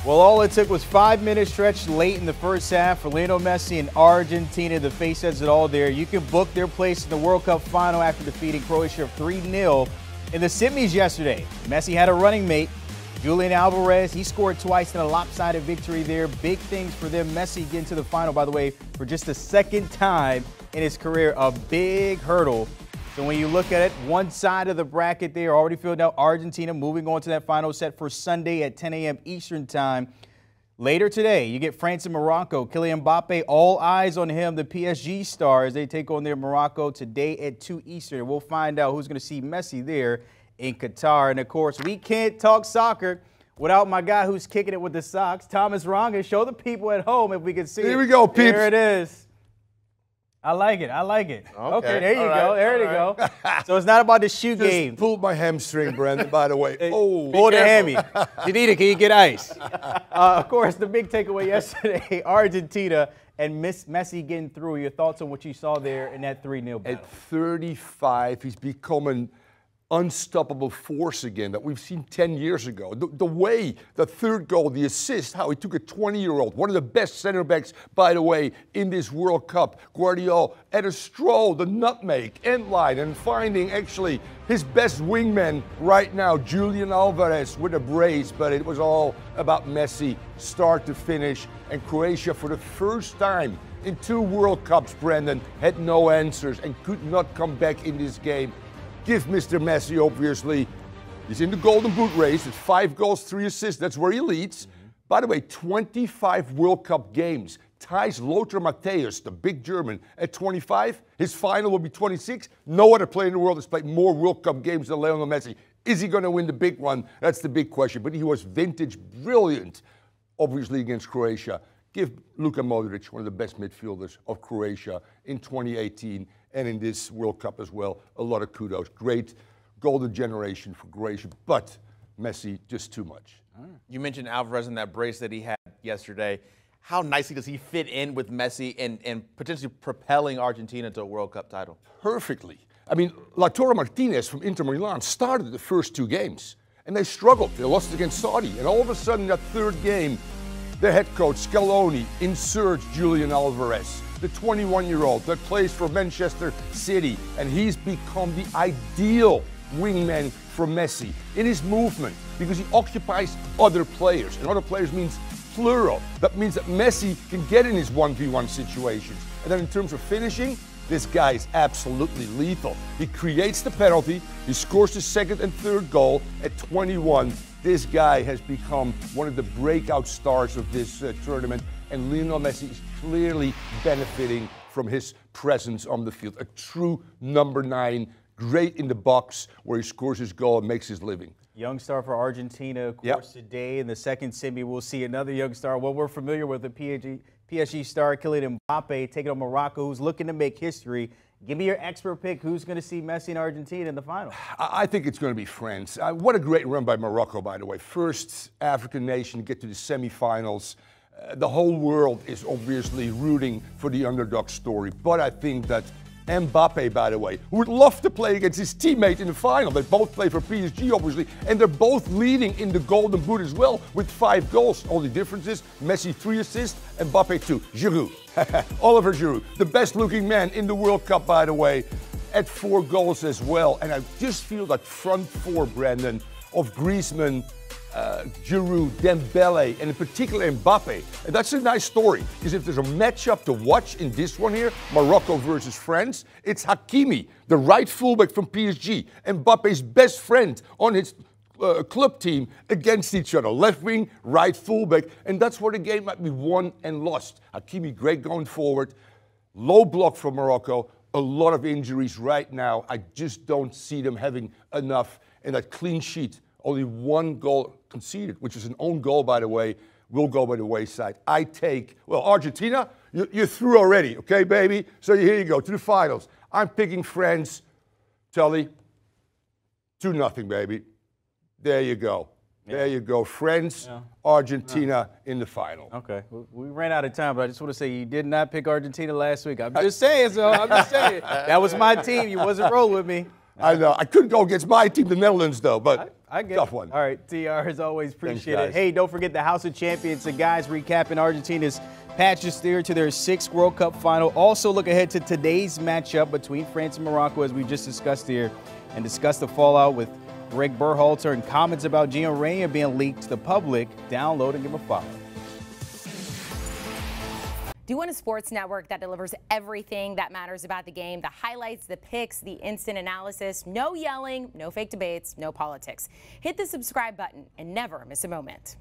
Well, all it took was 5-minute stretch late in the first half for Lionel Messi and Argentina. The face says it all there. You can book their place in the World Cup final after defeating Croatia 3-0 in the semis yesterday. Messi had a running mate, Julian Alvarez. He scored twice in a lopsided victory there. Big things for them. Messi getting to the final, by the way, for just the second time in his career. A big hurdle. So when you look at it, one side of the bracket there already filled out. Argentina moving on to that final set for Sunday at 10 a.m. Eastern time. Later today, you get France and Morocco. Kylian Mbappe, all eyes on him, the PSG star, as they take on their Morocco today at 2 Eastern. We'll find out who's going to see Messi there in Qatar. And, of course, we can't talk soccer without my guy who's kicking it with the Sox, Thomas Rongen. Show the people at home if we can see it. Here we go, peeps. There it is. I like it. I like it. Okay, there you go. There you go. So it's not about the shoe game. Pulled my hamstring, Brandon, by the way. Oh, pull the hammy. Janita, can you get ice? Of course, the big takeaway yesterday, Argentina and Messi getting through. Your thoughts on what you saw there in that 3-0 battle? At 35, he's become an unstoppable force again that we've seen 10 years ago. The way, the third goal, the assist, how he took a 20-year-old, one of the best center backs, by the way, in this World Cup, Guardiola, at a stroll, the nutmeg, end line, and finding actually his best wingman right now, Julian Alvarez, with a brace, but it was all about Messi, start to finish, and Croatia, for the first time in 2 World Cups, Brandon, had no answers and could not come back in this game. Give Mr. Messi, obviously, he's in the Golden Boot race. It's 5 goals, 3 assists. That's where he leads. By the way, 25 World Cup games. Ties Lothar Matthäus, the big German, at 25. His final will be 26. No other player in the world has played more World Cup games than Lionel Messi. Is he going to win the big one? That's the big question. But he was vintage brilliant, obviously, against Croatia. Give Luka Modric, one of the best midfielders of Croatia in 2018 and in this World Cup as well, a lot of kudos. Great golden generation for Croatia, but Messi, just too much. You mentioned Alvarez and that brace that he had yesterday. How nicely does he fit in with Messi and potentially propelling Argentina to a World Cup title? Perfectly. I mean, Lautaro Martinez from Inter Milan started the first 2 games, and they struggled. They lost against Saudi, and all of a sudden, that 3rd game, the head coach, Scaloni, inserts Julian Alvarez, the 21-year-old that plays for Manchester City, and he's become the ideal wingman for Messi in his movement because he occupies other players, and other players means plural. That means that Messi can get in his 1v1 situations. And then in terms of finishing, this guy is absolutely lethal. He creates the penalty, he scores the 2nd and 3rd goal at 21. This guy has become one of the breakout stars of this tournament, and Lionel Messi is clearly benefiting from his presence on the field. A true number 9, great in the box where he scores his goal and makes his living. Young star for Argentina, of course, today in the second semi. We'll see another young star. Well, we're familiar with the PSG star, Kylian Mbappe, taking on Morocco, who's looking to make history. Give me your expert pick. Who's going to see Messi and Argentina in the final? I think it's going to be France. What a great run by Morocco, by the way. First African nation to get to the semifinals. The whole world is obviously rooting for the underdog story. But I think that Mbappe, by the way, who would love to play against his teammate in the final. They both play for PSG, obviously, and they're both leading in the Golden Boot as well with 5 goals. Only difference is Messi 3 assists, Mbappe 2. Giroud, Oliver Giroud, the best-looking man in the World Cup, by the way, at 4 goals as well. And I just feel that front 4, Brandon, of Griezmann, Giroud, Dembele, and in particular Mbappe. And that's a nice story, because if there's a matchup to watch in this one here, Morocco versus France, it's Hakimi, the right fullback from PSG, Mbappe's best friend on his club team against each other. Left wing, right fullback, and that's where the game might be won and lost. Hakimi, great going forward. Low block from Morocco. A lot of injuries right now. I just don't see them having enough. And that clean sheet, only 1 goal conceded, which is an own goal, by the way, will go by the wayside. I take, well, Argentina, you're through already, okay, baby? So here you go, to the finals. I'm picking France. Tully, 2-0, baby. There you go. There you go. France, Argentina in the final. Okay. We ran out of time, but I just want to say you did not pick Argentina last week. I'm just saying, so I'm just saying. That was my team. You wasn't rolling with me. I know. I couldn't go against my team, the Netherlands, though. But I get Tough it. one. All right, TR, as always, appreciate Thanks, it. guys. Hey, don't forget the House of Champions. The guys recapping Argentina's patches there to their 6th World Cup final. Also look ahead to today's matchup between France and Morocco, as we just discussed here, and discuss the fallout with Greg Berhalter and comments about Gio Reyna being leaked to the public. Download and give him a follow. Do you want a sports network that delivers everything that matters about the game? The highlights, the picks, the instant analysis, no yelling, no fake debates, no politics. Hit the subscribe button and never miss a moment.